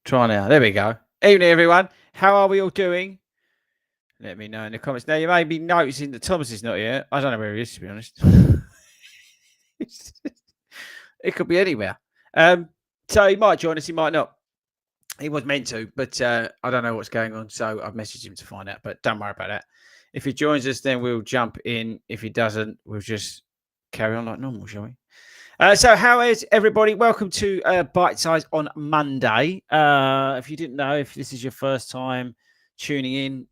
Try now. There we go. Evening, everyone. How are we all doing? Let me know in the comments. Now, you may be noticing that Thomas is not here. I don't know where he is, to be honest. It could be anywhere. So he might join us, he might not. He was meant to, but I don't know what's going on. So I've messaged him to find out, but don't worry about that. If he joins us, then we'll jump in. If he doesn't, we'll just carry on like normal, shall we? So how is everybody? Welcome to Bite Size on Monday. If you didn't know, if this is your first time tuning in,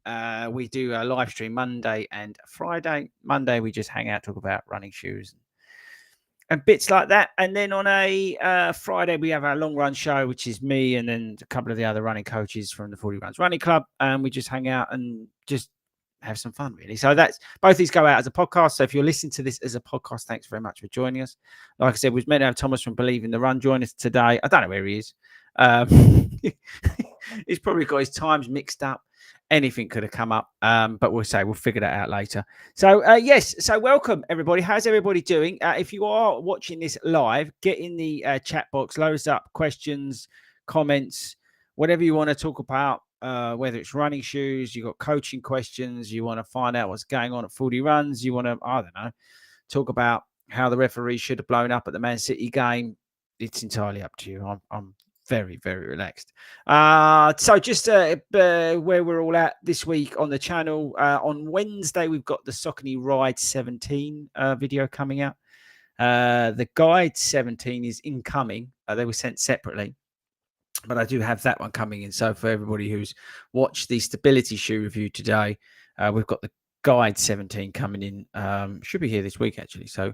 we do a live stream Monday and Friday. Monday, we just hang out, talk about running shoes and bits like that. And then on a Friday, we have our long run show, which is me and then a couple of the other running coaches from the 40 Runs Running Club. And we just hang out and just have some fun, really. So that's both these go out as a podcast. So if you're listening to this as a podcast, thanks very much for joining us. Like I said, we've meant to have Thomas from Believe in the Run join us today. I don't know where he is. He's probably got his times mixed up. Anything could have come up, but we'll figure that out later. So yes, so welcome everybody. How's everybody doing? If you are watching this live, get in the chat box, load us up questions, comments, whatever you want to talk about. Whether it's running shoes, you got coaching questions, you want to find out what's going on at 40 Runs, you want to, I don't know, talk about how the referee should have blown up at the Man City game. It's entirely up to you. I'm very, very relaxed. So just where we're all at this week on the channel. On Wednesday, we've got the Saucony Ride 17 video coming out. The Guide 17 is incoming. They were sent separately, but I do have that one coming in. So for everybody who's watched the stability shoe review today, we've got the Guide 17 coming in. Should be here this week, actually. So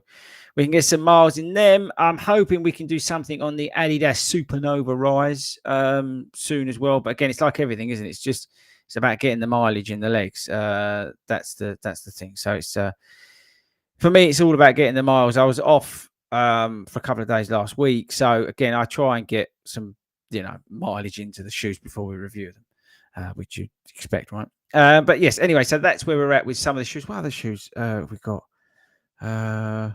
we can get some miles in them. I'm hoping we can do something on the Adidas Supernova Rise soon as well. But again, it's like everything, isn't it? It's about getting the mileage in the legs. That's the thing. So it's for me, it's all about getting the miles. I was off for a couple of days last week. So again, I try and get some mileage into the shoes before we review them, which you'd expect, right? But yes, anyway, so that's where we're at with some of the shoes. What other shoes we've got? Takumi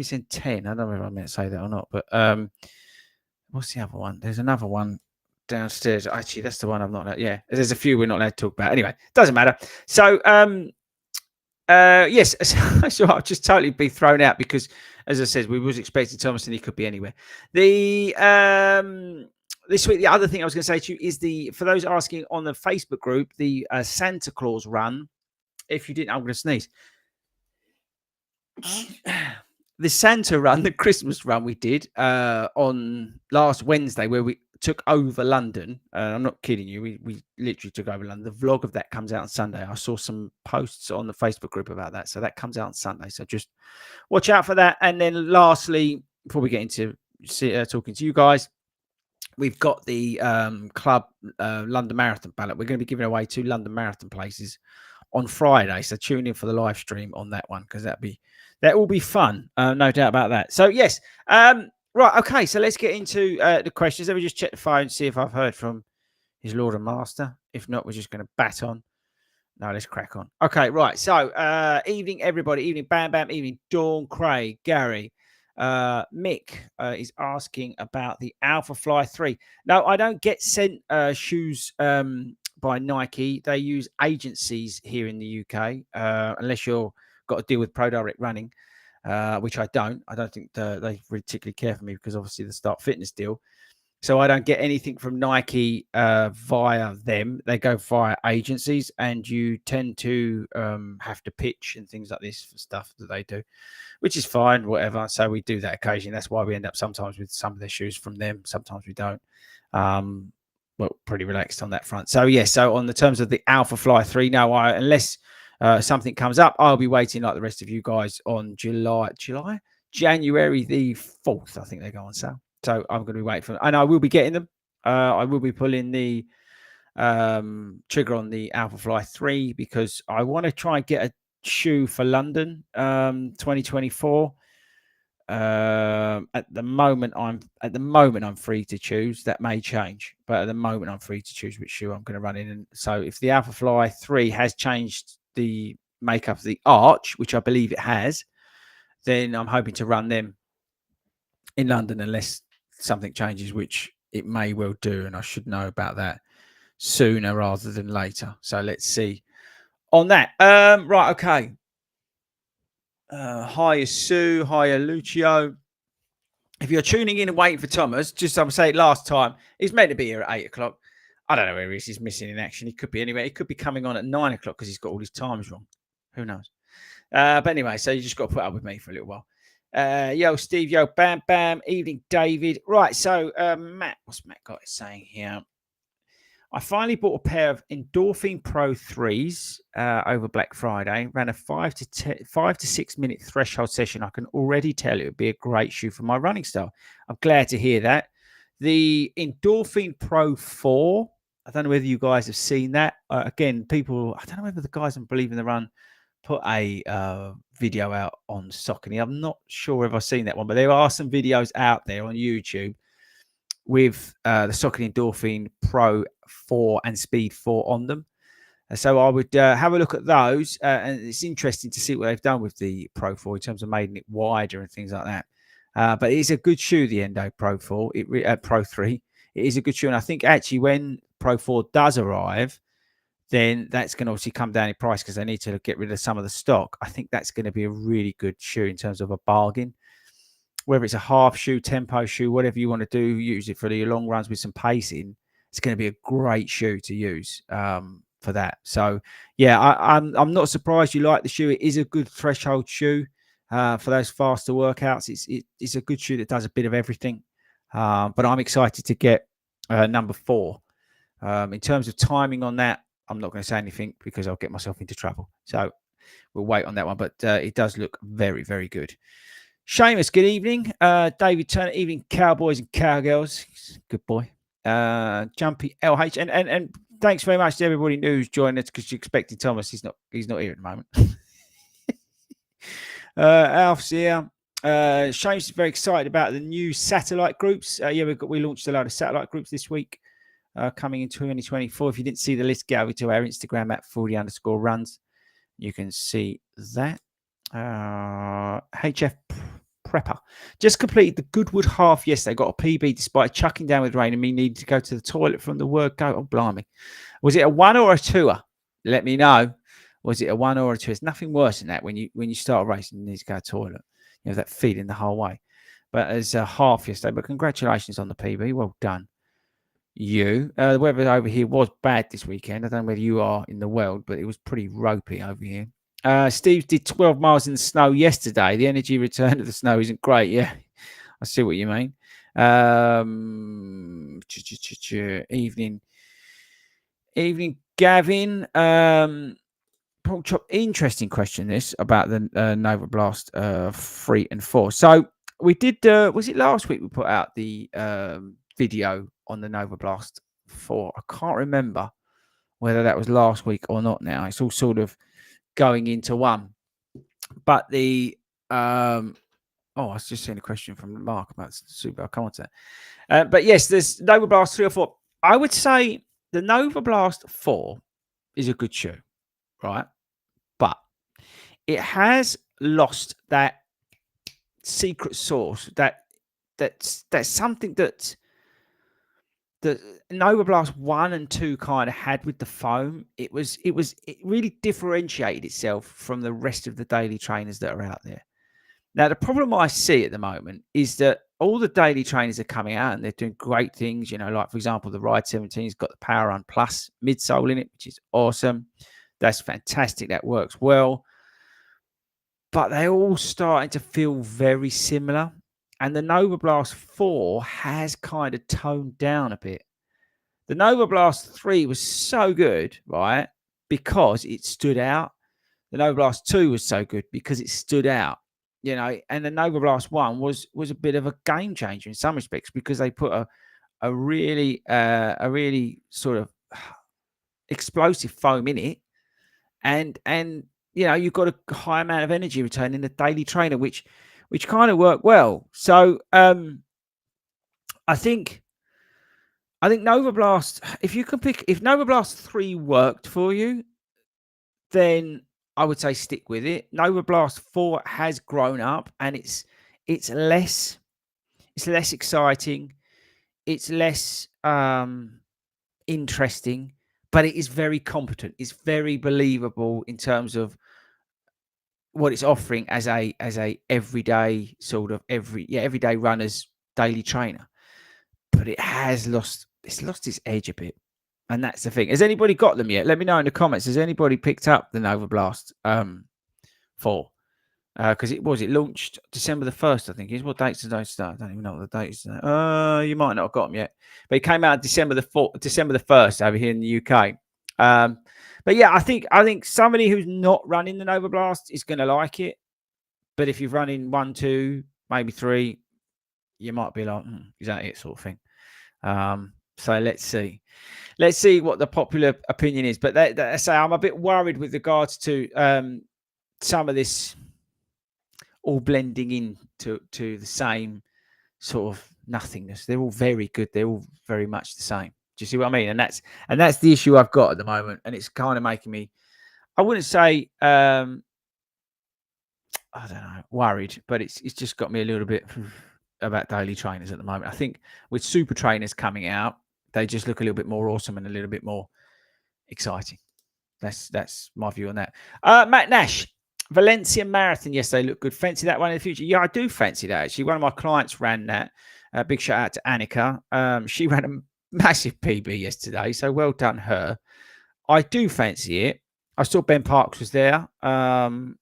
sent 10. I don't know if I meant to say that or not, but what's the other one? There's another one downstairs. Actually, that's the one I'm not. Yeah, there's a few we're not allowed to talk about. Anyway, doesn't matter. So yes, so I'll just totally be thrown out because, as I said, we was expecting Thomas and he could be anywhere. This week, the other thing I was going to say to you is for those asking on the Facebook group, the Santa Claus run. If you didn't, I'm going to sneeze. The Santa run, the Christmas run we did on last Wednesday, where we took over London. I'm not kidding you. We literally took over London. The vlog of that comes out on Sunday. I saw some posts on the Facebook group about that. So that comes out on Sunday. So just watch out for that. And then lastly, before we get into talking to you guys, we've got the club London Marathon ballot. We're going to be giving away 2 London Marathon places on Friday. So tune in for the live stream on that one because that will be fun. No doubt about that. So yes. Right. Okay. So let's get into the questions. Let me just check the phone, see if I've heard from his Lord and Master. If not, we're just going to bat on. No, let's crack on. Okay. Right. So evening, everybody. Evening, Bam Bam. Evening, Dawn, Craig, Gary. Mick is asking about the Alpha Fly 3. No, I don't get sent shoes by Nike. They use agencies here in the UK, unless you're got to deal with Pro Direct Running, which I don't. I don't think they particularly care for me because obviously the Start Fitness deal. So I don't get anything from Nike via them. They go via agencies, and you tend to have to pitch and things like this for stuff that they do, which is fine, whatever. So we do that occasionally. That's why we end up sometimes with some of their shoes from them. Sometimes we don't. Well, pretty relaxed on that front. So, yeah, so on the terms of the Alpha Fly 3, no, unless something comes up, I'll be waiting like the rest of you guys on January the 4th, I think they go on sale. So I'm going to be waiting for them. And I will be getting them. I will be pulling the trigger on the Alpha Fly 3 because I want to try and get a shoe for London 2024. At the moment I'm free to choose. That may change, but at the moment I'm free to choose which shoe I'm going to run in. And so if the Alpha Fly 3 has changed the makeup of the arch, which I believe it has, then I'm hoping to run them in London unless something changes, which it may well do, and I should know about that sooner rather than later. So let's see on that. Right, okay. Hiya Sue, hiya Lucio. If you're tuning in and waiting for Thomas, just I say it last time, he's meant to be here at 8 o'clock. I don't know where he is. He's missing in action. He could be anywhere. He could be coming on at 9 o'clock because he's got all his times wrong. Who knows? But anyway, so you just got to put up with me for a little while. Yo, Steve. Yo, Bam Bam. Evening, David. Right, so Matt, what's Matt got saying here? I finally bought a pair of Endorphin Pro 3s over Black Friday. Ran a 5 to 6 minute threshold session. I can already tell it would be a great shoe for my running style. I'm glad to hear that. The Endorphin Pro 4, I don't know whether you guys have seen that. Again, people, I don't know whether the guys on Believe in the Run put a video out on Saucony. I'm not sure if I've seen that one, but there are some videos out there on YouTube with the Saucony Endorphin Pro 4 and Speed 4 on them. So I would have a look at those. And it's interesting to see what they've done with the Pro 4 in terms of making it wider and things like that. But it's a good shoe, the Endo Pro 4, Pro 3. It is a good shoe. And I think actually when Pro 4 does arrive, then that's going to obviously come down in price because they need to get rid of some of the stock. I think that's going to be a really good shoe in terms of a bargain. Whether it's a half shoe, tempo shoe, whatever you want to do, use it for your long runs with some pacing. It's going to be a great shoe to use for that. So, yeah, I'm not surprised you like the shoe. It is a good threshold shoe for those faster workouts. It's a good shoe that does a bit of everything. But I'm excited to get number 4. In terms of timing on that, I'm not going to say anything because I'll get myself into trouble. So we'll wait on that one. But it does look very, very good. Seamus, good evening. David Turner, evening, cowboys and cowgirls. Good boy. Jumpy LH. And thanks very much to everybody who's joined us because you're expecting Thomas. He's not here at the moment. Alf's here. Seamus is very excited about the new satellite groups. We launched a load of satellite groups this week. Coming in 2024. If you didn't see the list, go over to our Instagram at FORDY_runs. You can see that. HF Prepper just completed the Goodwood half yesterday. Got a PB despite chucking down with rain and me needing to go to the toilet from the word go. Oh, blimey. Was it a 1 or a 2-er? Let me know. Was it a 1 or a 2? There's nothing worse than that when you start racing, you need to go to the toilet. You have that feeling the whole way. But it's a half yesterday. But congratulations on the PB. Well done. The weather over here was bad this weekend. I don't know whether you are in the world, but it was pretty ropey over here. Steve did 12 miles in the snow yesterday. The energy return to the snow isn't great. Yeah, I see what you mean. Evening, Gavin. Pork chop. Interesting question. This about the Nova Blast 3 and 4. So we did. Was it last week we put out the video on the Nova Blast 4? I can't remember whether that was last week or not. Now it's all sort of going into one. But the I was just seeing a question from Mark about Super. I'll come on to that. But yes, there's Nova Blast 3 or 4. I would say the Nova Blast 4 is a good shoe, right? But it has lost that secret sauce. That's something that the Nova Blast 1 and 2 kind of had with the foam. It really differentiated itself from the rest of the daily trainers that are out there. Now, the problem I see at the moment is that all the daily trainers are coming out and they're doing great things. Like, for example, the Ride 17's got the Power Run Plus midsole in it, which is awesome. That's fantastic. That works well. But they're all starting to feel very similar. And the Nova Blast 4 has kind of toned down a bit. The Nova Blast 3 was so good, right? Because it stood out. The Nova Blast 2 was so good because it stood out. And the Nova Blast 1 was a bit of a game changer in some respects because they put a really sort of explosive foam in it. And you've got a high amount of energy return in the daily trainer, which kind of worked well. So I think Nova Blast, if Nova Blast 3 worked for you, then I would say stick with it. Nova Blast 4 has grown up and it's less exciting. it's less interesting, but it is very competent. It's very believable in terms of what it's offering as a everyday sort of everyday runner's daily trainer. But it's lost its edge a bit. And that's the thing. Has anybody got them yet? Let me know in the comments. Has anybody picked up the Nova Blast 4? Because it launched December the 1st, I think. What date's the date start? I don't even know what the date is today. You might not have got them yet. But it came out December the 1st over here in the UK. But yeah, I think somebody who's not running the Nova Blast is going to like it. But if you're running 1, 2, maybe 3, you might be like, is that it, sort of thing. So let's see. Let's see what the popular opinion is. But I say I'm a bit worried with regards to some of this all blending into the same sort of nothingness. They're all very good. They're all very much the same. Do you see what I mean? And that's the issue I've got at the moment. And it's kind of making me, I wouldn't say, I don't know, worried, but it's just got me a little bit about daily trainers at the moment. I think with super trainers coming out, they just look a little bit more awesome and a little bit more exciting. That's my view on that. Matt Nash, Valencia Marathon yesterday looked good. Fancy that one in the future? Yeah, I do fancy that. Actually, one of my clients ran that. Big shout out to Annika. She ran a massive PB yesterday, so well done her. I do fancy it. I saw Ben Parks was there. I don't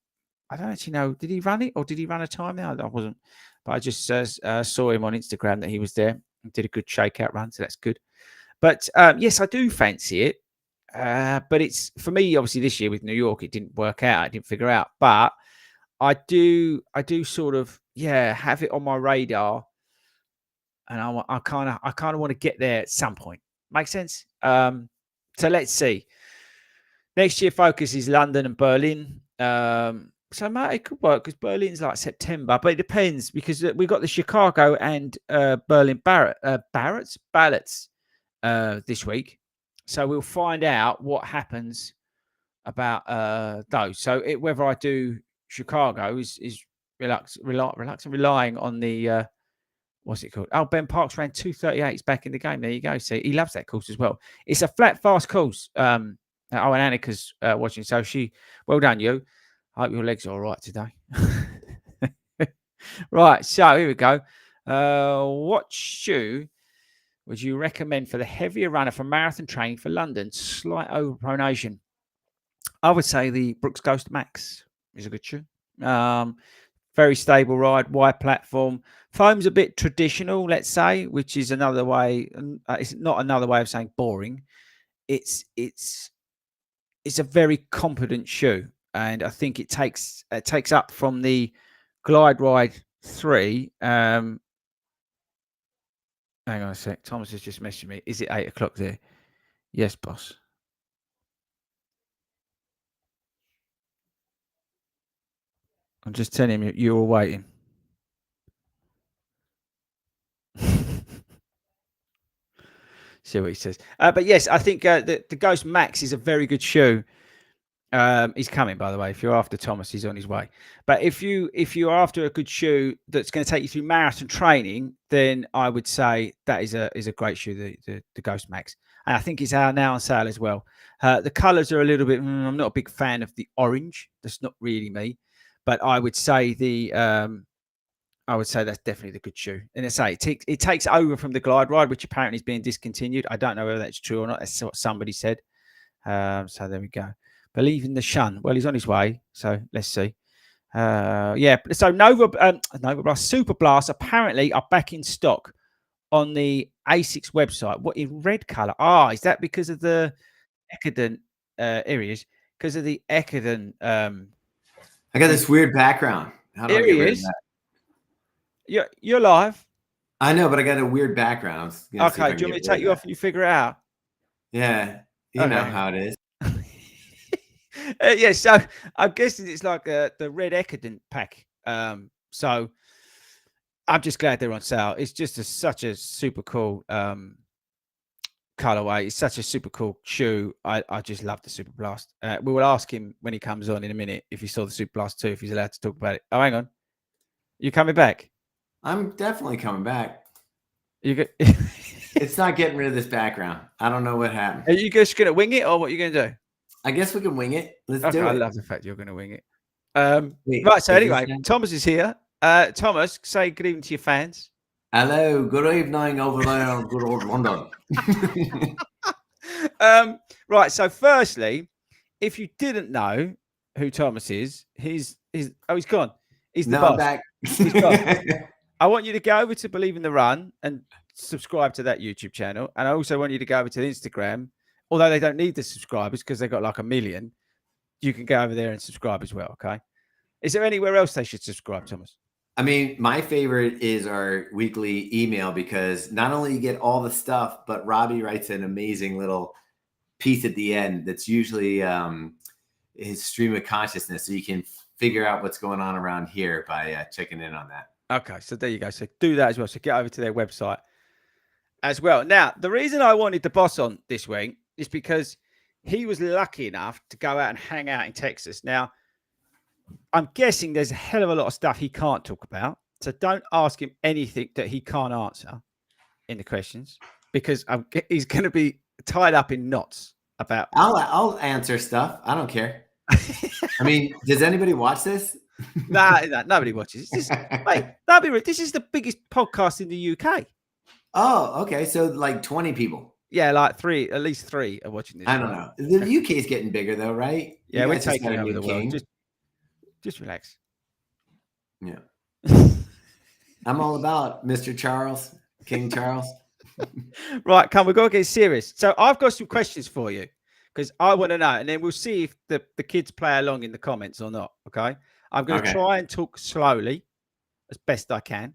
actually know. Did he run it or did he run a time there? I wasn't. But I just saw him on Instagram that he was there and did a good shakeout run, so that's good. But yes, I do fancy it. But it's for me, obviously, this year with New York, it didn't work out. I didn't figure out. But I do sort of, have it on my radar. And I kind of want to get there at some point. Make sense? So let's see. Next year focus is London and Berlin. So mate, it could work because Berlin's like September, but it depends because we've got the Chicago and Berlin ballots this week. So we'll find out what happens about those. So whether I do Chicago is relying on the what's it called? Oh, Ben Parks ran 2:38. He's back in the game. There you go. See, he loves that course as well. It's a flat, fast course. And Annika's watching. So well done, you. I hope your legs are all right today. Right. So here we go. What shoe would you recommend for the heavier runner for marathon training for London? Slight overpronation. I would say the Brooks Ghost Max is a good shoe. Very stable ride, wide platform. Foam's a bit traditional, let's say, which is another way. It's not another way of saying boring. It's a very competent shoe, and I think it takes up from the Glide Ride 3. Hang on a sec. Thomas has just messaged me. Is it 8 o'clock there? Yes, boss. I'm just telling him you were waiting. See what he says. But yes, I think the Ghost Max is a very good shoe. He's coming, by the way. If you're after Thomas, he's on his way. But if you're after a good shoe that's going to take you through marathon training, then I would say that is a great shoe, the Ghost Max. And I think it's now on sale as well. The colours are a little bit. I'm not a big fan of the orange. That's not really me. But I would say that's definitely the good shoe. And it takes over from the Glide Ride, which apparently is being discontinued. I don't know whether that's true or not. That's what somebody said. So there we go. Believe in the Shun. Well, he's on his way. So let's see. So Nova Blast, Super Blast apparently are back in stock on the ASICS website. What in red color? Is that because of the Ekiden areas? Because of the Ekiden. I got this weird background. How do I get rid of that? You're live. I know, but I got a weird background. Okay, do you want me to take you off and you figure it out? Yeah, you know how it is. So I'm guessing it's like the red Ekiden pack. So I'm just glad they're on sale. It's just such a super cool colorway. It's such a super cool shoe. I just love the Super Blast. We will ask him when he comes on in a minute if he saw the Super Blast 2, if he's allowed to talk about it. Oh, hang on. You coming back? I'm definitely coming back. You It's not getting rid of this background. I don't know what happened. Are you just going to wing it or what are you going to do? I guess we can wing it. Let's Okay, do it. I love the fact you're going to wing it. Wait, right, so is anyway, this Thomas is here. Thomas, say good evening to your fans. Hello, good evening over there, good old London. Right, so firstly, if you didn't know who Thomas is, he's gone. He's the No, I'm boss. back. He's gone. I want you to go over to Believe in the Run and subscribe to that YouTube channel. And I also want you to go over to Instagram, although they don't need the subscribers because they've got like 1 million. You can go over there and subscribe as well. Okay. Is there anywhere else they should subscribe, Thomas? I mean, my favorite is our weekly email because not only you get all the stuff, but Robbie writes an amazing little piece at the end that's usually his stream of consciousness. So you can figure out what's going on around here by checking in on that. Okay, so there you go. So do that as well. So get over to their website as well. Now, the reason I wanted the boss on this week is because he was lucky enough to go out and hang out in Texas. Now, I'm guessing there's a hell of a lot of stuff he can't talk about. So don't ask him anything that he can't answer in the questions because he's going to be tied up in knots about. I'll answer stuff. I don't care. I mean, does anybody watch this? Nah, nobody watches. This is the biggest podcast in the UK. Oh, okay. So like 20 people. Yeah, like at least three are watching this. I don't know. The UK is getting bigger though, right? Yeah, we're taking over the world. Just relax. Yeah. I'm all about Mr. Charles, King Charles. Right, we've got to get serious. So I've got some questions for you because I want to know, and then we'll see if the kids play along in the comments or not. Okay. I'm going to try and talk slowly as best I can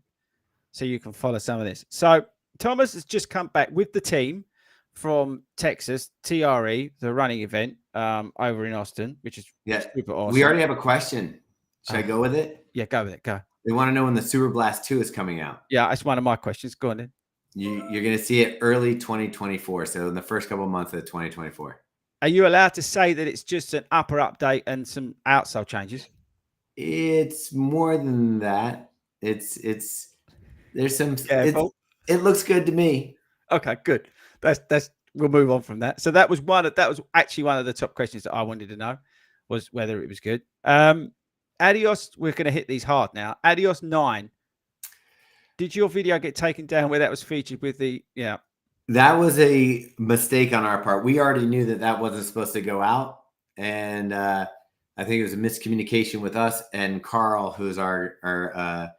so you can follow some of this. So Thomas has just come back with the team from Texas, TRE, the running event over in Austin, which is super awesome. We already have a question. Should I go with it? Yeah, go with it. Go. They want to know when the Super Blast 2 is coming out. Yeah, that's one of my questions. Go on then. You're going to see it early 2024. So in the first couple of months of 2024. Are you allowed to say that it's just an upper update and some outsole changes? It's more than that. There's some, it looks good to me. Okay, good. We'll move on from that. So that was actually one of the top questions that I wanted to know was whether it was good. Adios, we're going to hit these hard now. Adios 9. Did your video get taken down where that was featured with the, yeah? That was a mistake on our part. We already knew that wasn't supposed to go out. And I think it was a miscommunication with us and Carl, who's our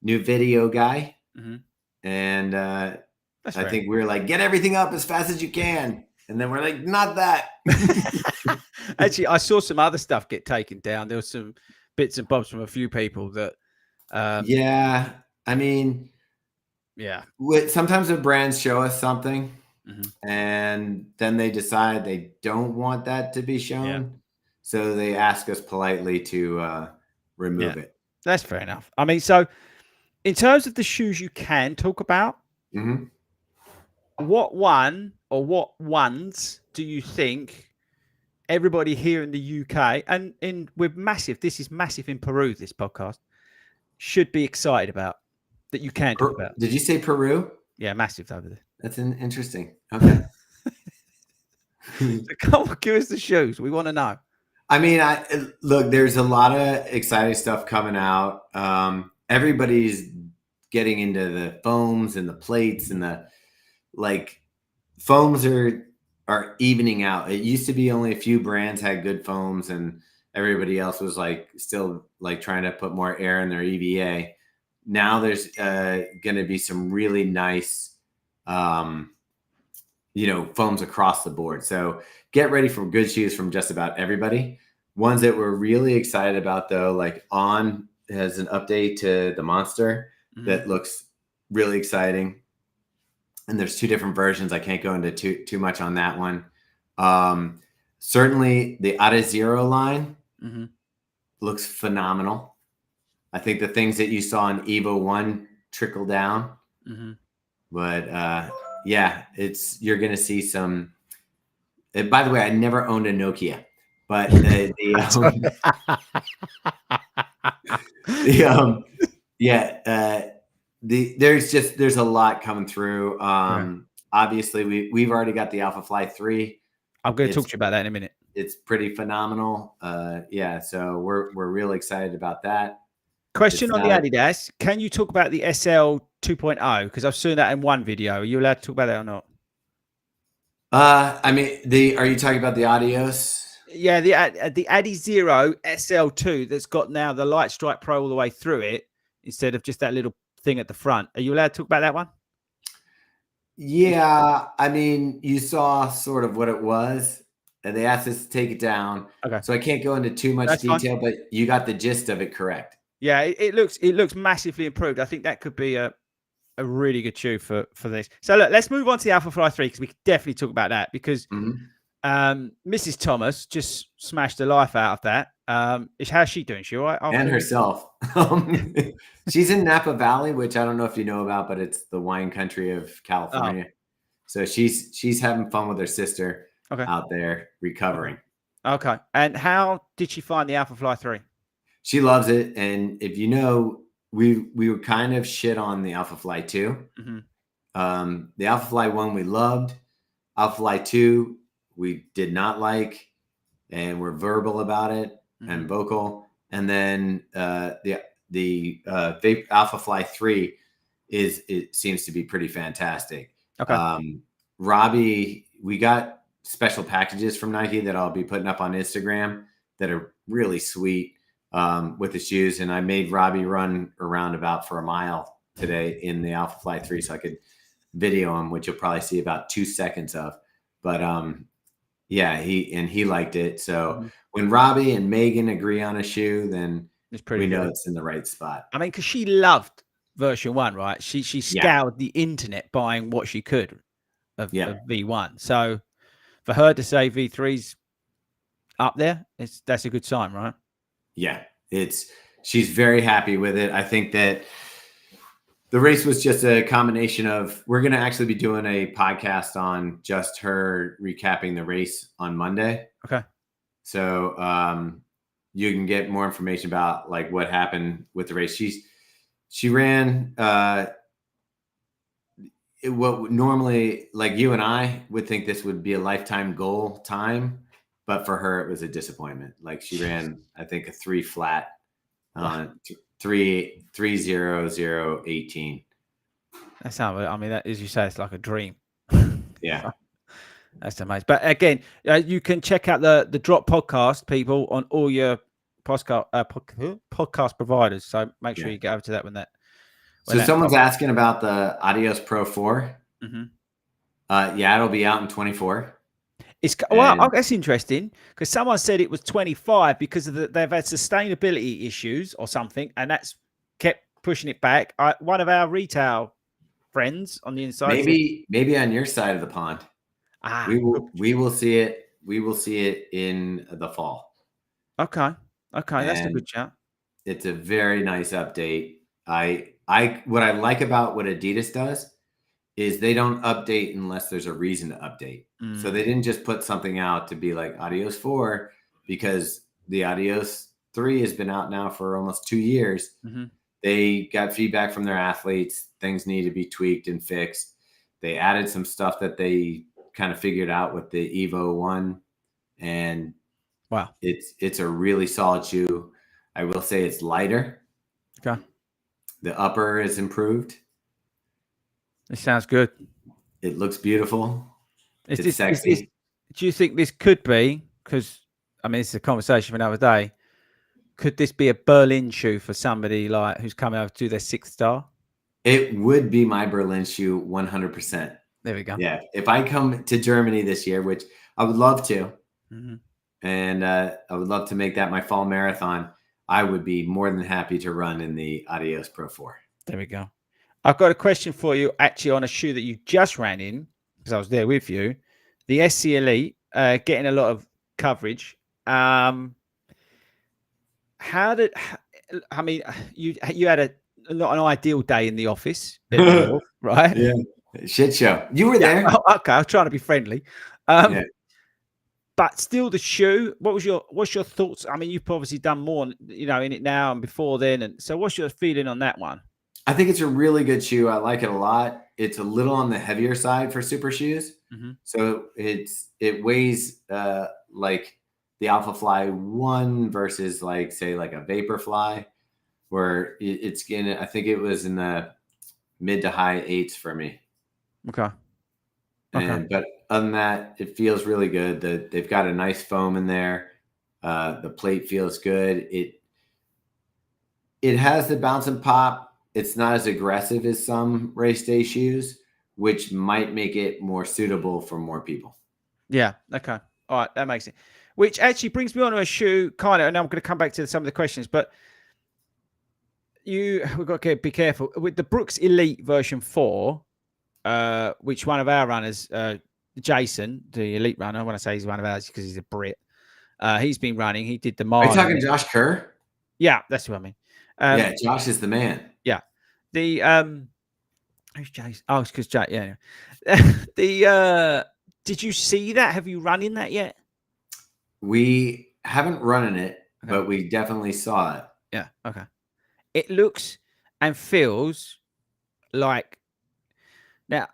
new video guy. Mm-hmm. And I think we were like, get everything up as fast as you can. And then we're like, not that. Actually, I saw some other stuff get taken down. There was some bits and bobs from a few people that. Yeah. I mean, yeah. Sometimes the brands show us something and then they decide they don't want that to be shown. Yeah. So they ask us politely to remove it. That's fair enough. I mean, so in terms of the shoes you can talk about, what one or what ones do you think everybody here in the UK and this is massive in Peru, this podcast, should be excited about that you can talk about? Did you say Peru? Yeah, massive over there. That's interesting. Okay. So come on, give us the shoes. We want to know. I mean, look, there's a lot of exciting stuff coming out. Everybody's getting into the foams and the plates and the foams are evening out. It used to be only a few brands had good foams and everybody else was still trying to put more air in their EVA. Now there's going to be some really nice, foams across the board. So get ready for good shoes from just about everybody. Ones that we're really excited about though, On has an update to the Monster that looks really exciting. And there's 2 different versions. I can't go into too much on that one. Certainly the Adizero line looks phenomenal. I think the things that you saw in Evo 1 trickle down. But you're going to see some. By the way, I never owned a Nokia, but there's a lot coming through. obviously we've already got the Alpha Fly 3. I'm going to talk to you about that in a minute. It's pretty phenomenal. Yeah, so we're really excited about that. Question on the Adidas. Can you talk about the SL 2.0? Because I've seen that in one video. Are you allowed to talk about that or not? I mean, are you talking about the Adios? Yeah, the Adi Zero SL2 that's got now the Light Strike Pro all the way through it instead of just that little thing at the front. Are you allowed to talk about that one? Yeah, I mean, you saw sort of what it was, and they asked us to take it down. Okay. So I can't go into too much detail, but you got the gist of it correct. Yeah, it looks massively improved. I think that could be a really good shoe for this. So look, let's move on to the Alpha Fly 3 because we could definitely talk about that because Mrs. Thomas just smashed the life out of that. How's she doing? She all right? And herself. She's in Napa Valley, which I don't know if you know about, but it's the wine country of California. Oh. So she's having fun with her sister out there recovering. Okay. And how did she find the Alpha Fly 3? She loves it. And if you know, we were kind of shit on the Alpha Fly 2. The Alpha Fly 1 we loved. Alpha Fly 2 we did not like, and we're verbal about it and vocal. And then the Alpha Fly 3 it seems to be pretty fantastic. Okay. Robbie, we got special packages from Nike that I'll be putting up on Instagram that are really sweet with the shoes. And I made Robbie run around about for a mile today in the Alpha Fly 3 so I could video him, which you'll probably see about 2 seconds of. But yeah, he liked it. So when Robbie and Megan agree on a shoe, then we know it's in the right spot. I mean, because she loved version 1, right? She scoured the internet buying what she could of V1. So for her to say V3's up there, that's a good sign, right? Yeah, she's very happy with it. I think that the race was just a combination of, we're going to actually be doing a podcast on just her recapping the race on Monday. Okay. So you can get more information about like what happened with the race. She ran what normally, like you and I would think this would be a lifetime goal time, but for her it was a disappointment. Like she ran, I think, a 3 flat on 3:00:18. That's how, I mean, that, as you say, it's like a dream. Yeah. That's amazing. But again, you can check out the Drop podcast, people, on all your podcast providers. So make sure you get over to that when that. So someone's asking about the Adios Pro 4. Yeah, it'll be out in 24. Well, that's interesting because someone said it was 25 because of they've had sustainability issues or something, and that's kept pushing it back. One of our retail friends on the inside, maybe on your side of the pond. We will see it. We will see it in the fall. Okay, that's a good chat. It's a very nice update. What I like about what Adidas does is they don't update unless there's a reason to update. So they didn't just put something out to be like Adios 4 because the Adios 3 has been out now for almost 2 years. They got feedback from their athletes. Things need to be tweaked and fixed. They added some stuff that they kind of figured out with the Evo 1. And wow, it's a really solid shoe. I will say it's lighter. Okay. The upper is improved. It sounds good. It looks beautiful. It's sexy. Do you think this could be, because I mean, it's a conversation for another day, could this be a Berlin shoe for somebody like who's coming over to do their 6th star? It would be my Berlin shoe 100%. There we go. Yeah. If I come to Germany this year, which I would love to, and I would love to make that my fall marathon, I would be more than happy to run in the Adios Pro 4. There we go. I've got a question for you actually on a shoe that you just ran in because I was there with you. The SC Elite, getting a lot of coverage. You had not an ideal day in the office, right? Yeah. Shit show. You were there. Oh, okay. I was trying to be friendly. But still, the shoe. What's your thoughts? I mean, you've obviously done more, in it now and before then. And so, what's your feeling on that one? I think it's a really good shoe. I like it a lot. It's a little on the heavier side for super shoes. So it weighs like the Alpha Fly 1 versus like, say, like a Vaporfly, where it's getting, I think it was in the mid to high 8s for me. Okay. But other than that, it feels really good. They've got a nice foam in there. The plate feels good. It has the bounce and pop. It's not as aggressive as some race day shoes, which might make it more suitable for more people. Yeah. Okay. All right. That makes it. Which actually brings me on to a shoe, kind of, and I'm going to come back to some of the questions, but we've got to be careful with the Brooks Elite version 4, which one of our runners, Jason, the elite runner, when I say he's one of ours because he's a Brit, he's been running. He did the mile. Are you talking Josh Kerr? Yeah, that's what I mean. Yeah, Josh is the man. Yeah. The who's Jason? Oh, it's because Jay. Yeah. Did you see that? Have you run in that yet? We haven't run in it, but we definitely saw it. Yeah. Okay. It looks and feels like. Now,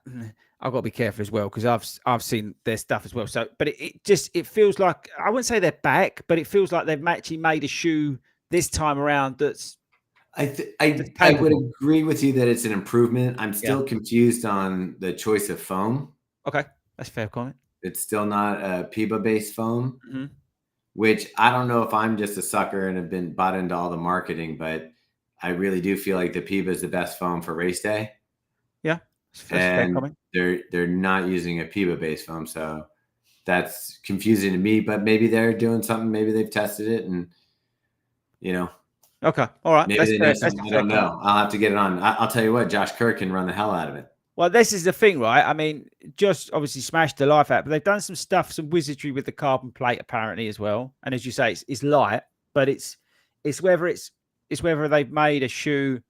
I've got to be careful as well because I've seen their stuff as well. So, but it feels like, I wouldn't say they're back, but it feels like they've actually made a shoe this time around that's. I would agree with you that it's an improvement. I'm still confused on the choice of foam. Okay, that's a fair comment. It's still not a PIBA-based foam, which I don't know if I'm just a sucker and have been bought into all the marketing, but I really do feel like the PIBA is the best foam for race day. Yeah, and they're not using a PIBA-based foam, so that's confusing to me. But maybe they're doing something. Maybe they've tested it, and Okay. All right. Maybe they know something. I don't know. I'll have to get it on. I'll tell you what, Josh Kerr can run the hell out of it. Well, this is the thing, right? I mean, just obviously smashed the life out, but they've done some stuff, some wizardry with the carbon plate apparently as well. And as you say, it's light, but it's whether they've made a shoe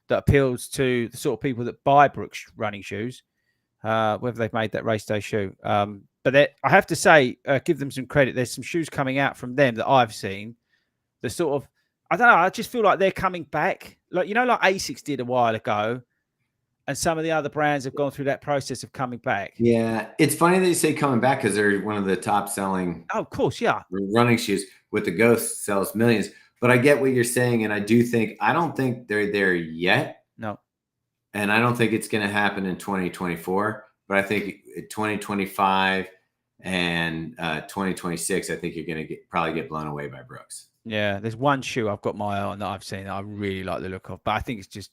that appeals to the sort of people that buy Brooks running shoes, whether they've made that race day shoe. But I have to say, give them some credit. There's some shoes coming out from them that I've seen. The sort of, I don't know. I just feel like they're coming back, like like Asics did a while ago, and some of the other brands have gone through that process of coming back. Yeah, it's funny that you say coming back because they're one of the top selling. Oh, of course, yeah. Running shoes with the Ghost sells millions, but I get what you're saying, and I don't think they're there yet. No, and I don't think it's going to happen in 2024. But I think 2025 and 2026, I think you're going to probably get blown away by Brooks. Yeah, there's one shoe I've got my eye on that I've seen that I really like the look of, but I think it's just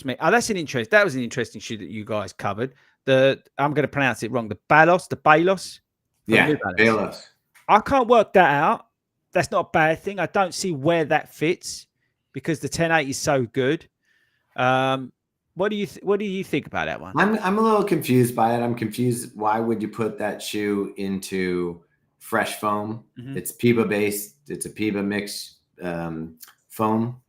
me. Oh, that was an interesting shoe that you guys covered. I'm going to pronounce it wrong. The Balos. Yeah, Balos. I can't work that out. That's not a bad thing. I don't see where that fits because the 10.8 is so good. What do you think about that one? I'm a little confused by it. I'm confused. Why would you put that shoe into fresh foam? It's PIBA based. It's a PIBA mix foam.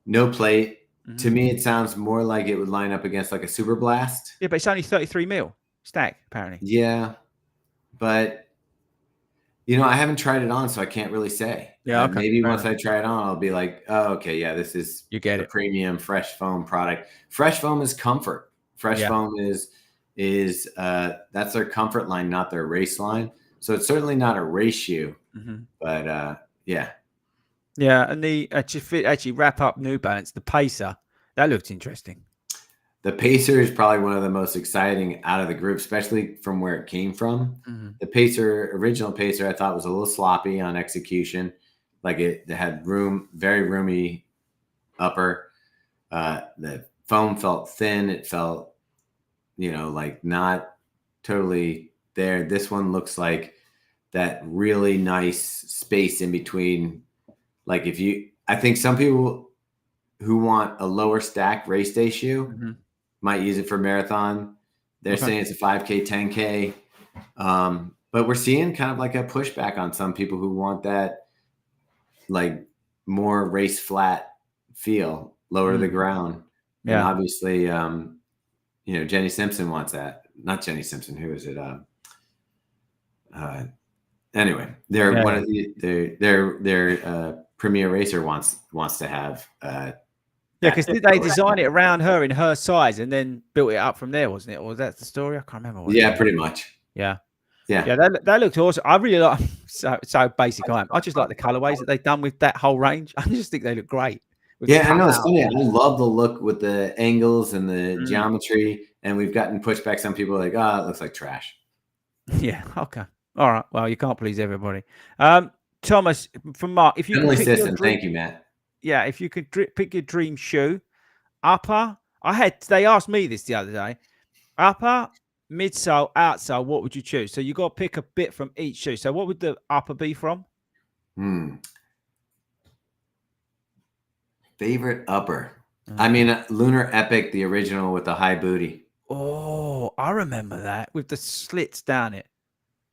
No plate. To me, it sounds more like it would line up against like a Super Blast. Yeah, but it's only 33 mil stack apparently. Yeah, but I haven't tried it on, so I can't really say. Yeah, okay. Maybe once I try it on, I'll be like, oh, okay, yeah, this is a premium fresh foam product. Fresh foam is comfort. Fresh foam is that's their comfort line, not their race line. So it's certainly not a race shoe, but yeah. Yeah, and the actually wrap up New Balance, the Pacer, that looked interesting. The Pacer is probably one of the most exciting out of the group, especially from where it came from. The original Pacer, I thought was a little sloppy on execution. Like it had very roomy upper. The foam felt thin. It felt, like not totally there. This one looks like that really nice space in between. Like I think some people who want a lower stack race day shoe might use it for marathon. They're saying it's a 5K, 10K. But we're seeing kind of like a pushback on some people who want that like more race flat feel, lower to the ground. Yeah. And obviously, Jenny Simpson wants that. Not Jenny Simpson. Who is it? Anyway, they're one of their premier racer wants to have Yeah, because did they design it around her in her size and then built it up from there, wasn't it? Or was that the story? I can't remember. Yeah, pretty much. Yeah. Yeah. Yeah, that looked awesome. I really like so basic I am. I just like the colorways that they've done with that whole range. I just think they look great. Yeah, I know it's funny. I love the look with the angles and the geometry, and we've gotten pushback. Some people are like, "Oh, it looks like trash." Yeah. Okay. All right. Well, you can't please everybody. Thomas, from Mark, if you could pick your dream, thank you, Matt. Yeah, if you could pick your dream shoe, upper. They asked me this the other day. Upper, midsole, outsole. What would you choose? So you got to pick a bit from each shoe. So what would the upper be from? Favorite upper. I mean, Lunar Epic, the original with the high booty. Oh, I remember that with the slits down it.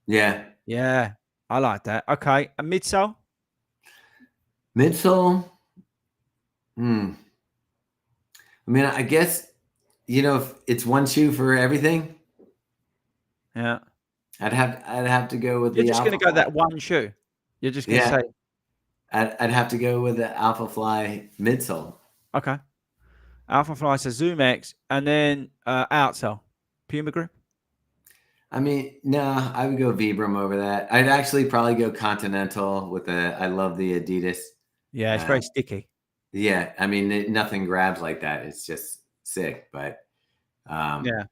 Yeah. Yeah, I like that. Okay, a midsole? Midsole? I mean, I guess, if it's one shoe for everything. Yeah. I'd have to go with You're the just going to go Alpha Fly. that one shoe. You're just going to say. I'd have to go with the Alpha Fly midsole. Okay. Alpha Fly, so Zoom X, and then outsole. Puma grip? I mean, no, I would go Vibram over that. I'd actually probably go Continental with I love the Adidas. Yeah, it's very sticky. Yeah, I mean, nothing grabs like that. It's just sick, but yeah.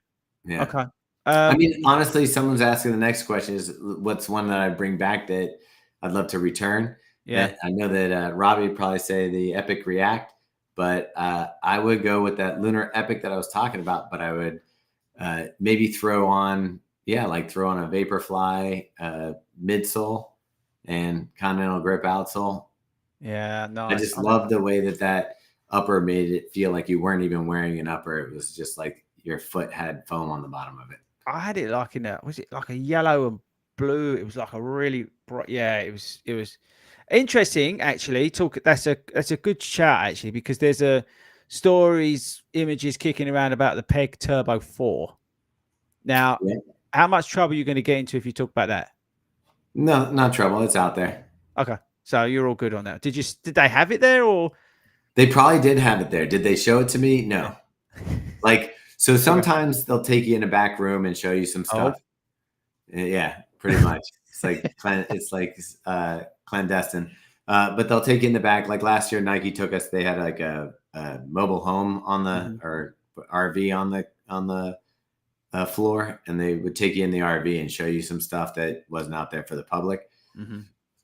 Okay. I mean, honestly, someone's asking the next question is what's one that I bring back that I'd love to return. Yeah, I know that Robbie would probably say the Epic React, but I would go with that Lunar Epic that I was talking about. But I would maybe throw on a Vaporfly midsole and Continental Grip outsole. Yeah, no. I just love the way that upper made it feel like you weren't even wearing an upper. It was just like your foot had foam on the bottom of it. I had it like was it like a yellow and blue? It was like a really bright. Yeah, it was interesting actually. That's a good chat actually, because there's images kicking around about the Peg Turbo 4. Now, how much trouble are you going to get into if you talk about that? No, not trouble. It's out there. Okay, so you're all good on that. Did they have it there, or they probably did have it there? Did they show it to me? No. So sometimes they'll take you in a back room and show you some stuff. Yeah, pretty much. It's like clandestine. But they'll take you in the back. Like last year, Nike took us. They had like a mobile home on the or RV on the floor, and they would take you in the RV and show you some stuff that wasn't out there for the public.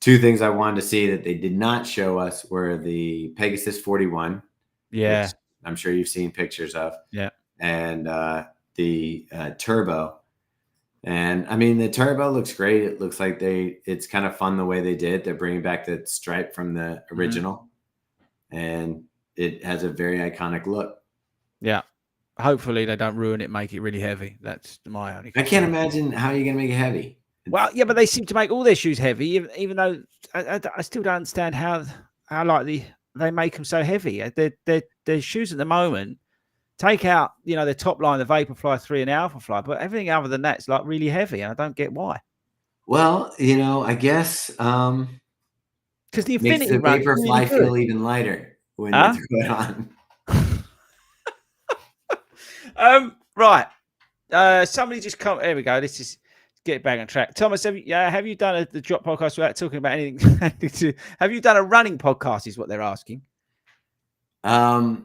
Two things I wanted to see that they did not show us were the Pegasus 41. Yeah, which I'm sure you've seen pictures of. Yeah. And the Turbo. And I mean, the Turbo looks great. It looks like it's kind of fun the way they did. They're bringing back that stripe from the original, and it has a very iconic look. Yeah. Hopefully they don't ruin it, make it really heavy. That's my only concern. I can't imagine how you're going to make it heavy. Well, yeah, but they seem to make all their shoes heavy, even though I still don't understand how they make them so heavy. Their shoes at the moment, take out, the top line, the Vaporfly 3 and Alpha Fly, but everything other than that's like really heavy, and I don't get why. Well, I guess because the makes the Vaporfly feel even lighter when you throw it on. Right. Somebody just come. There we go. This is get back on track. Thomas, have you done the drop podcast without talking about anything? Have you done a running podcast? Is what they're asking. Like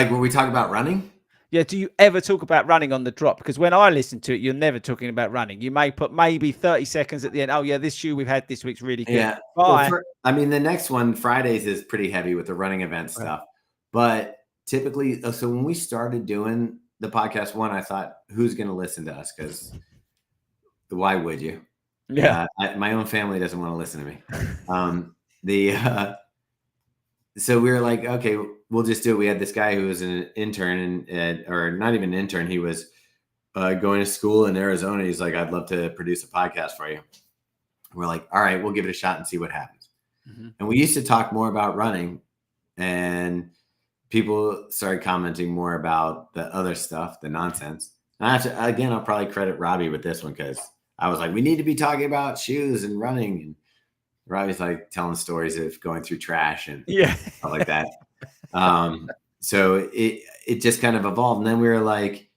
when we talk about running? Yeah. Do you ever talk about running on the drop? Because when I listen to it, you're never talking about running. You may put maybe 30 seconds at the end. Oh yeah, this shoe we've had this week's really good. Yeah. Bye. Well, the next one, Fridays, is pretty heavy with the running event stuff. But typically, so when we started doing the podcast one, I thought, who's going to listen to us? Because why would you? Yeah. My own family doesn't want to listen to me. So we were like, okay, we'll just do it. We had this guy who was an intern or not even an intern. He was going to school in Arizona. He's like, I'd love to produce a podcast for you. We're like, all right, we'll give it a shot and see what happens. And we used to talk more about running, and people started commenting more about the other stuff, the nonsense. And I'll probably credit Robbie with this one, because I was like, we need to be talking about shoes and running. And Robbie's like telling stories of going through trash and stuff like that. So it just kind of evolved. And then we were like,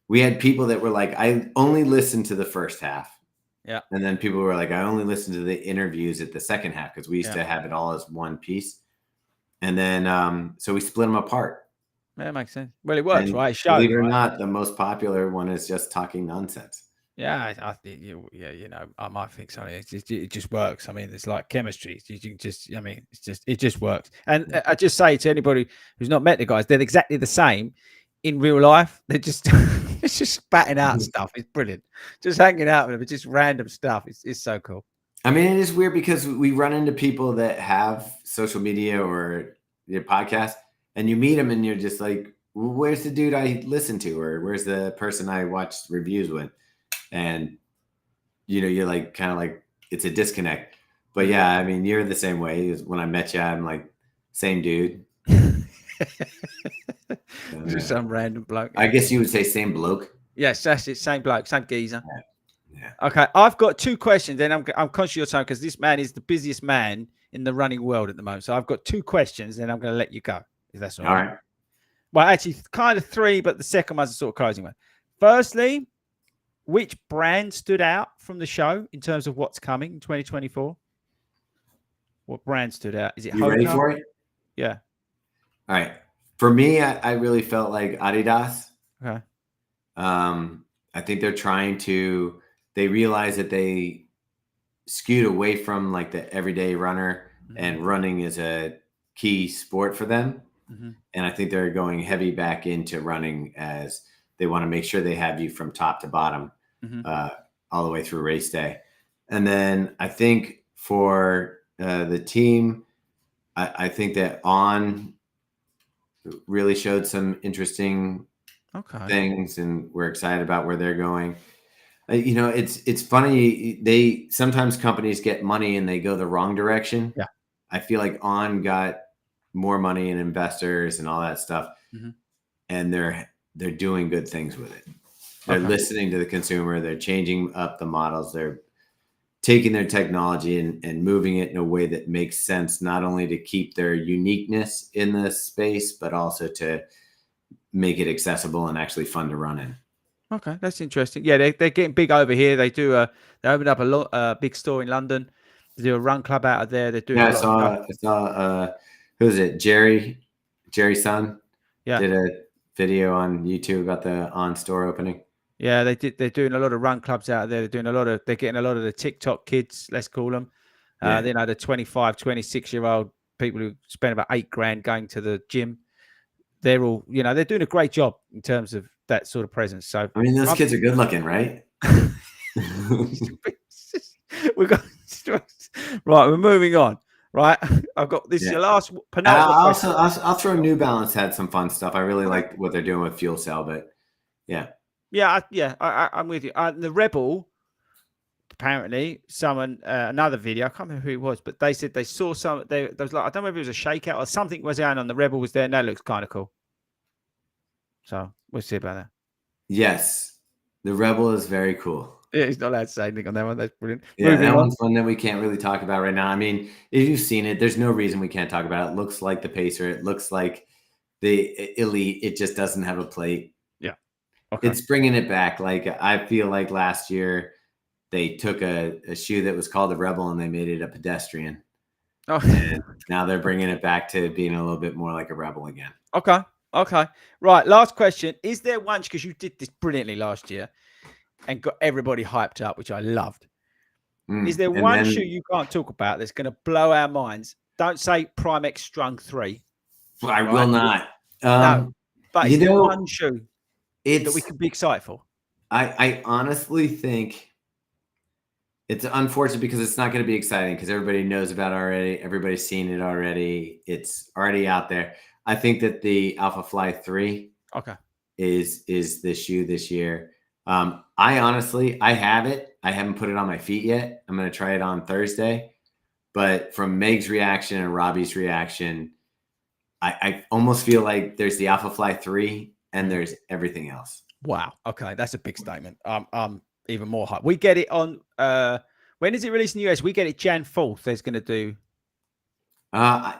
we had people that were like, I only listened to the first half. Yeah. And then people were like, I only listened to the interviews at the second half because we used to have it all as one piece. And then so we split them apart. That makes sense. Well, it works, right? It Believe shows, it or right? not, the most popular one is just talking nonsense. Yeah, I think I might think so. It just works. I mean, it's like chemistry. You can just, I mean, it just works. And I just say to anybody who's not met the guys, they're exactly the same in real life. They're just, it's just batting out stuff. It's brilliant. Just hanging out with them. It's just random stuff. It's so cool. I mean, it is weird because we run into people that have social media or your podcast, and you meet them, and you're just like, "Where's the dude I listen to, or where's the person I watched reviews with?" And you're like, kind of like it's a disconnect. But yeah, I mean, you're the same way. When I met you, I'm like, same dude. Just some random bloke. I guess you would say same bloke. Yes, that's it. Same bloke, same geezer. Yeah. Okay, I've got 2 questions, and I'm conscious of your time because this man is the busiest man in the running world at the moment. So I've got 2 questions, and I'm going to let you go if that's all right. Well, actually, kind of 3, but the second one's a sort of closing one. Firstly, which brand stood out from the show in terms of what's coming in 2024? What brand stood out? Is it you ready for it? Yeah. All right. For me, I really felt like Adidas. Okay. I think they're trying to. They realize that they skewed away from like the everyday runner, and running is a key sport for them. And I think they're going heavy back into running, as they want to make sure they have you from top to bottom, all the way through race day. And then I think for the team, I think that On really showed some interesting things, and we're excited about where they're going. It's funny. Sometimes companies get money and they go the wrong direction. Yeah. I feel like On got more money and investors and all that stuff, and they're doing good things with it. They're listening to the consumer. They're changing up the models. They're taking their technology and moving it in a way that makes sense, not only to keep their uniqueness in the space, but also to make it accessible and actually fun to run in. Okay, that's interesting. Yeah, they're getting big over here. They opened up a big store in London. They do a run club out of there. They're doing. Yeah, I saw. Who's it? Jerry's son. Yeah, did a video on YouTube about the On store opening. Yeah, they did. They're doing a lot of run clubs out there. They're getting a lot of the TikTok kids, let's call them. The 25, 26-year-old people who spend about $8,000 going to the gym. They're all, they're doing a great job in terms of that sort of presence. So I mean, those kids are good looking, right? Right, we're moving on. Right, I've got this. Your last penultimate. I'll throw New Balance had some fun stuff. I really liked what they're doing with fuel cell, but yeah. I'm with you. The Rebel, apparently, someone another video. I can't remember who it was, but they said they saw some. There was like, I don't know if it was a shakeout or something was going on. The Rebel was there, and that looks kind of cool. So we'll see about that. Yes, the Rebel is very cool. Yeah, he's not allowed to say anything on that one. That's brilliant. Yeah, that one's one that we can't really talk about right now. I mean, if you've seen it, there's no reason we can't talk about it. It looks like the Pacer. It looks like the Elite. It just doesn't have a plate. Yeah. Okay. It's bringing it back. Like, I feel like last year they took a shoe that was called the Rebel and they made it a pedestrian. Oh. And now they're bringing it back to being a little bit more like a Rebel again. Okay. Right. Last question. Is there one, because you did this brilliantly last year and got everybody hyped up, which I loved. Is there one shoe you can't talk about that's going to blow our minds? Don't say Primex Strung 3. I will not. No. But is there one shoe that we could be excited for? I honestly think it's unfortunate because it's not going to be exciting because everybody knows about it already. Everybody's seen it already. It's already out there. I think that the Alpha Fly 3 is the shoe this year. I have it. I haven't put it on my feet yet. I'm going to try it on Thursday. But from Meg's reaction and Robbie's reaction, I almost feel like there's the Alpha Fly 3 and there's everything else. Wow. Okay. That's a big statement. Even more hype. We get it on, when is it released in the US? We get it Jan 4th. There's going to do. I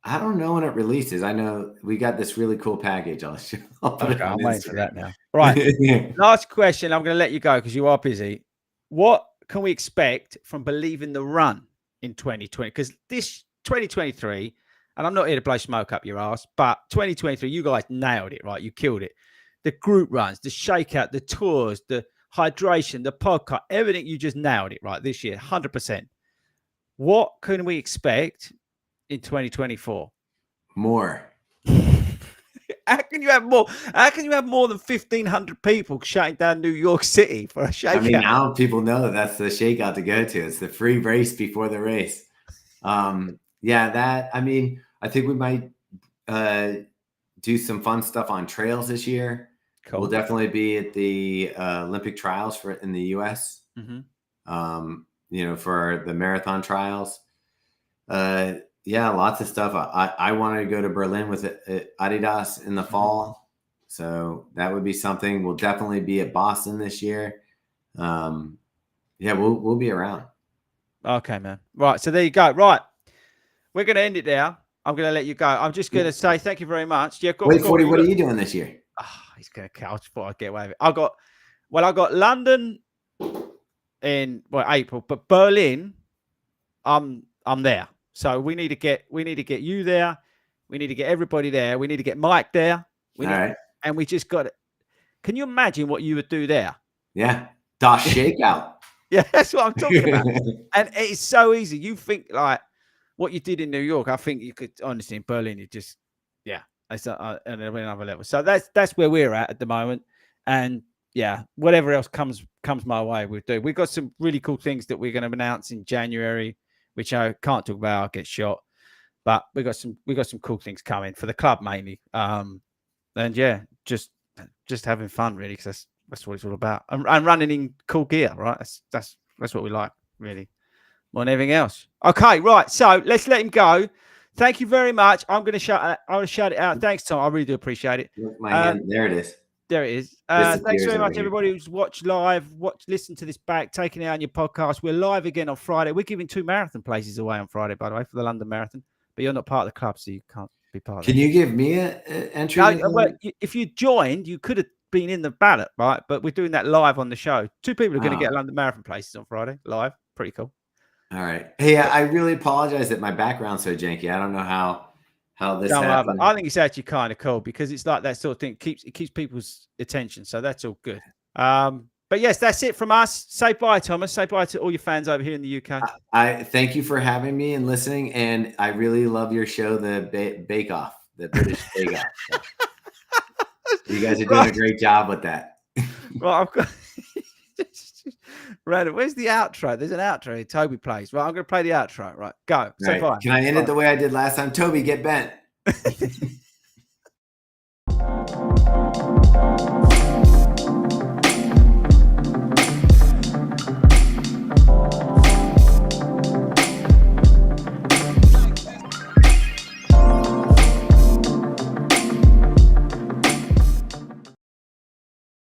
I don't know when it releases. I know we got this really cool package. I'll put it on I'm waiting for Instagram. that now. Right. Last question. I'm going to let you go because you are busy. What can we expect from Believe in the Run in 2020? Because this 2023, and I'm not here to blow smoke up your ass, but 2023, you guys nailed it, right? You killed it. The group runs, the shakeout, the tours, the hydration, the podcast, everything, you just nailed it, right? This year, 100%. What can we expect in 2024? More. How can you have more? How can you have more than 1,500 people shutting down New York City for a shakeout? I mean, now people know that's the shakeout to go to. It's the free race before the race. Yeah, I mean, I think we might do some fun stuff on trails this year. Cool. We'll definitely be at the Olympic trials in the US. For the marathon trials. Yeah, lots of stuff. I wanted to go to Berlin with Adidas in the fall. So that would be something. We'll definitely be at Boston this year. Yeah, we'll be around. Okay, man. Right. So there you go. Right. We're going to end it there. I'm going to let you go. I'm just going to say thank you very much. Yeah, Wait, FORDY, what are you doing this year? Oh, he's going to kill. I just thought I'd get away with it. I got London in April, but Berlin, I'm there. So we need to get you there. We need to get everybody there. We need to get Mike there. And we just got it. Can you imagine what you would do there? Yeah. Das Shakeout. Yeah, that's what I'm talking about. And it's so easy. You think like what you did in New York, I think you could honestly in Berlin, you just, it's another level. So that's where we're at the moment. And yeah, whatever else comes my way, we'll do. We've got some really cool things that we're going to announce in January, which I can't talk about. I'll get shot. But we got some cool things coming for the club mainly. And yeah, just having fun really, because that's what it's all about. And running in cool gear, right? That's what we like, really, more than anything else. Okay, right. So let's let him go. Thank you very much. I'm going to shout it out. Thanks, Tom. I really do appreciate it. My hand. There it is. There it is. Thanks very much, everybody who's watched live, listen to this back, taking it on your podcast. We're live again on Friday. We're giving 2 marathon places away on Friday, by the way, for the London Marathon. But you're not part of the club, so you can't be part of it. Can you give me an entry? No, well, if you joined, you could have been in the ballot, right? But we're doing that live on the show. 2 people are going to get London Marathon places on Friday, live. Pretty cool. All right. Hey, I really apologize that my background's so janky. I don't know how this happened. I think it's actually kind of cool because it's like that sort of thing. It keeps people's attention. So that's all good. But yes, that's it from us. Say bye, Thomas. Say bye to all your fans over here in the UK. I thank you for having me and listening. And I really love your show, the Bake Off, the British Bake Off. You guys are doing a great job with that. Right, I've got Random. Where's the outro? There's an outro Toby plays. Right, I'm going to play the outro. Right, go. Say bye. Can I end it the way I did last time? Toby, get bent.